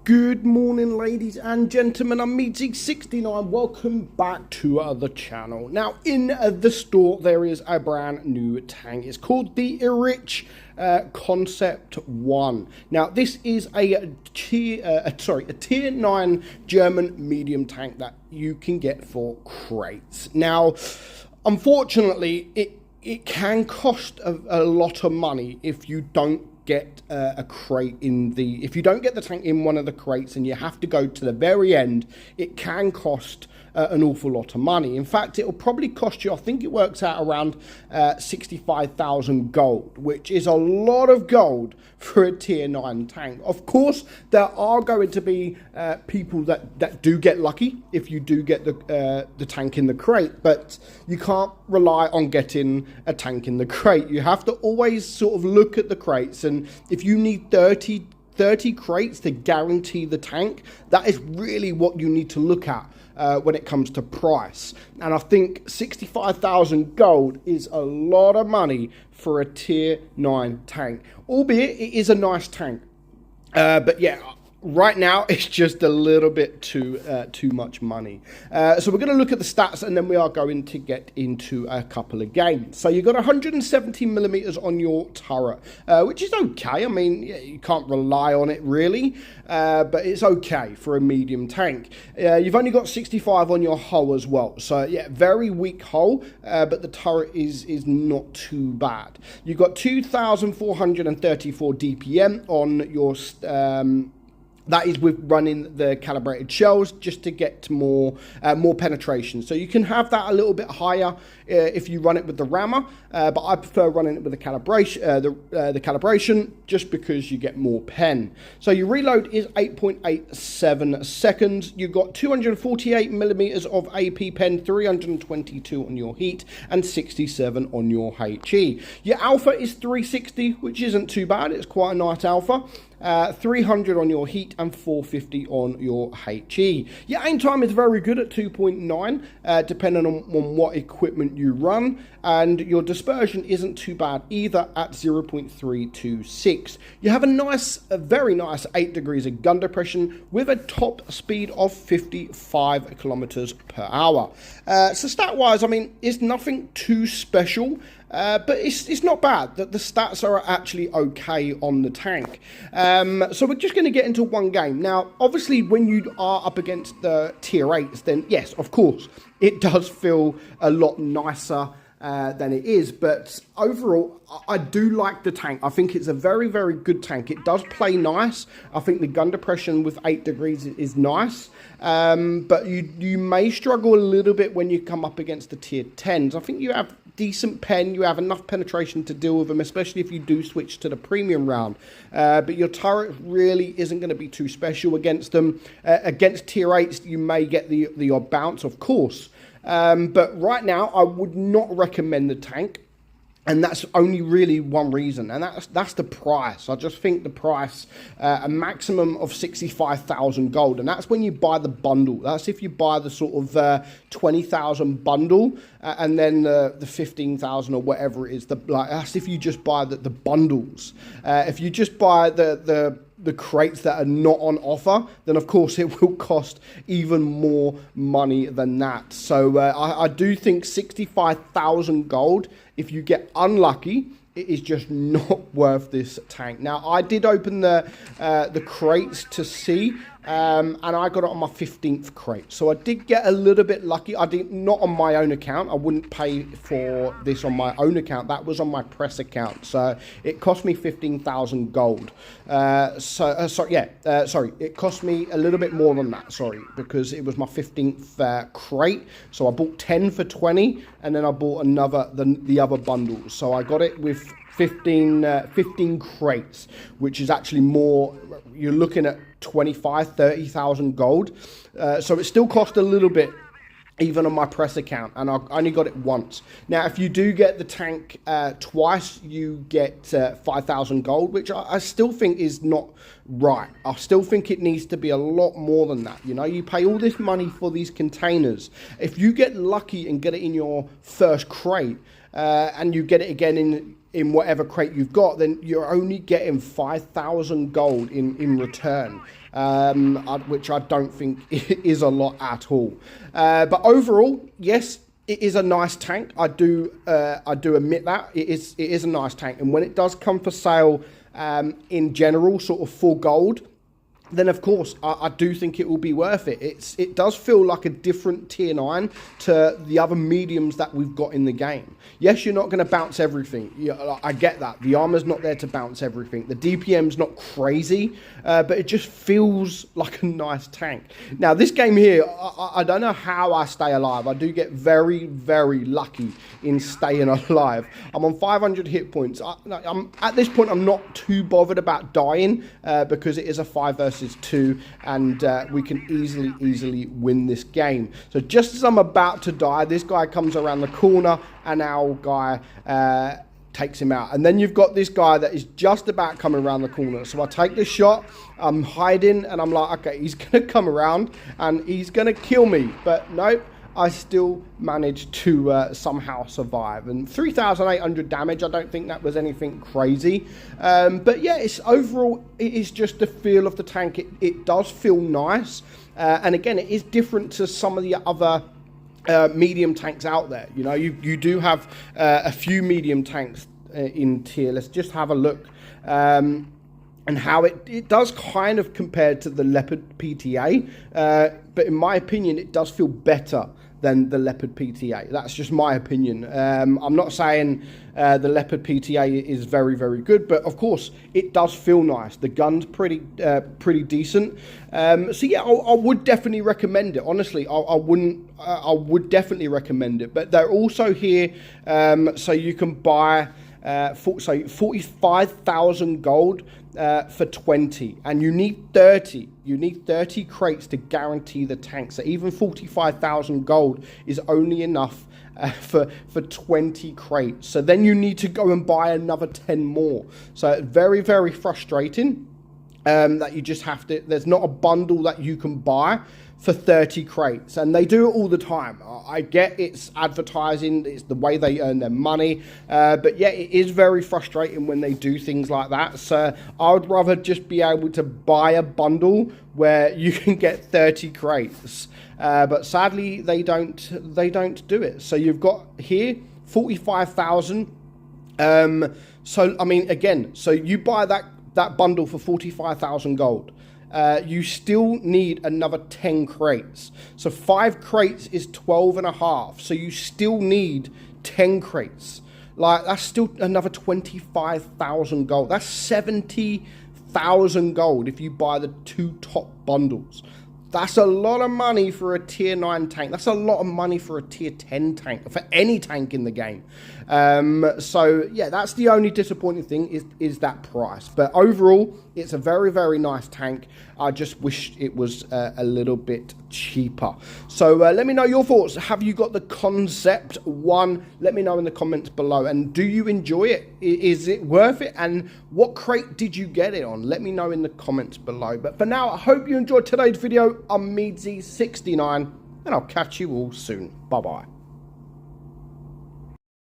Good morning, ladies and gentlemen. I'm meadsy69. Welcome back to the channel. Now, in the store, there is a brand new tank. It's called the Erich Konzept I. Now, this is a tier 9 German medium tank that you can get for crates. Now, unfortunately, it can cost a lot of money if you don't get a crate if you don't get the tank in one of the crates and you have to go to the very end. It can cost an awful lot of money. In fact, it will probably cost you, I think it works out around 65,000 gold, which is a lot of gold for a tier 9 tank. Of course, there are going to be people that do get lucky if you do get the tank in the crate, but you can't rely on getting a tank in the crate. You have to always sort of look at the crates, and if you need 30 crates to guarantee the tank, that is really what you need to look at when it comes to price. And I think 65,000 gold is a lot of money for a tier 9 tank, albeit it is a nice tank. But yeah, right now it's just a little bit too much money. So we're going to look at the stats, and then we are going to get into a couple of games. So you've got 170 millimeters on your turret, which is okay. I mean, yeah, you can't rely on it really, but it's okay for a medium tank. You've only got 65 on your hull as well. So yeah, very weak hull, but the turret is not too bad. You've got 2,434 DPM on your that is with running the calibrated shells just to get more penetration. So you can have that a little bit higher if you run it with the rammer, but I prefer running it with the calibration just because you get more pen. So your reload is 8.87 seconds. You've got 248 millimeters of AP pen, 322 on your heat, and 67 on your HE. Your alpha is 360, which isn't too bad. It's quite a nice alpha. 300 on your heat and 450 on your HE. Your aim time is very good at 2.9, depending on what equipment you run, and your dispersion isn't too bad either at 0.326. You have a very nice 8 degrees of gun depression with a top speed of 55 kilometers per hour. So stat-wise, I mean, it's nothing too special. But it's not bad. The stats are actually okay on the tank. So we're just going to get into one game. Now, obviously, when you are up against the tier 8s, then yes, of course, it does feel a lot nicer than it is. But overall, I do like the tank. I think it's a very, very good tank. It does play nice. I think the gun depression with 8 degrees is nice. But you may struggle a little bit when you come up against the tier 10s. I think you have decent pen, you have enough penetration to deal with them, especially if you do switch to the premium round. But your turret really isn't going to be too special against them. Against tier 8s, you may get the odd bounce, of course. But right now, I would not recommend the tank. And that's only really one reason, and that's the price. I just think the price, a maximum of 65,000 gold, and that's when you buy the bundle. That's if you buy the sort of 20,000 bundle, and then the 15,000 or whatever it is. That's if you just buy the bundles. If you just buy the crates that are not on offer, then of course it will cost even more money than that. So I do think 65,000 gold, if you get unlucky, it is just not worth this tank. Now, I did open the crates to see, and I got it on my 15th crate. So I did get a little bit lucky. I did not on my own account. I wouldn't pay for this on my own account. That was on my press account. So it cost me 15,000 gold. Sorry, it cost me a little bit more than that, sorry, because it was my 15th crate. So I bought 10 for 20, and then I bought the other bundles. So I got it with 15 crates, which is actually more. You're looking at 30,000 gold. So it still cost a little bit even on my press account, and I only got it once. Now, if you do get the tank twice, you get 5,000 gold, which I still think is not right. I still think it needs to be a lot more than that. You know, you pay all this money for these containers. If you get lucky and get it in your first crate, and you get it again in whatever crate you've got, then you're only getting 5,000 gold in return, which I don't think is a lot at all. But overall, yes, it is a nice tank. I do admit that it is a nice tank, and when it does come for sale, in general, sort of for gold, then of course I do think it will be worth it. It does feel like a different tier 9 to the other mediums that we've got in the game. Yes, you're not going to bounce everything. I get that. The armor's not there to bounce everything. The DPM's not crazy, but it just feels like a nice tank. Now, this game here, I don't know how I stay alive. I do get very, very lucky in staying alive. I'm on 500 hit points. At this point, I'm not too bothered about dying because it is a 5 versus 2, and we can easily win this game. So just as I'm about to die, this guy comes around the corner and our guy takes him out. And then you've got this guy that is just about coming around the corner. So I take the shot, I'm hiding, and I'm like, okay, he's going to come around and he's going to kill me. But nope, I still managed to somehow survive. And 3,800 damage, I don't think that was anything crazy. But yeah, overall, it is just the feel of the tank. It does feel nice. And again, it is different to some of the other medium tanks out there. You know, you do have a few medium tanks in tier. Let's just have a look. And how it does kind of compare to the Leopard PTA. But in my opinion, it does feel better than the Leopard PTA. That's just my opinion. I'm not saying the Leopard PTA is very, very good, but of course it does feel nice. The gun's pretty decent. So yeah, I would definitely recommend it. Honestly, I would definitely recommend it. But they're also here, so you can buy 45,000 gold for 20, and you need 30. You need 30 crates to guarantee the tank. So even 45,000 gold is only enough for 20 crates. So then you need to go and buy another 10 more. So very, very frustrating that you just have to. There's not a bundle that you can buy for 30 crates, and they do it all the time. I get it's advertising, it's the way they earn their money, but yeah, it is very frustrating when they do things like that. So I would rather just be able to buy a bundle where you can get 30 crates, but sadly they don't do it. So you've got here 45,000. So I mean, again, so you buy that bundle for 45,000 gold. You still need another 10 crates. So 5 crates is 12.5. So you still need 10 crates. Like, that's still another 25,000 gold. That's 70,000 gold if you buy the 2 top bundles. That's a lot of money for a tier 9 tank. That's a lot of money for a tier 10 tank, for any tank in the game. So yeah, that's the only disappointing thing is that price. But overall, it's a very, very nice tank. I just wish it was a little bit cheaper. So let me know your thoughts. Have you got the Konzept I? Let me know in the comments below. And do you enjoy it? Is it worth it? And what crate did you get it on? Let me know in the comments below. But for now, I hope you enjoyed today's video. I'm meadsy69, and I'll catch you all soon. Bye-bye.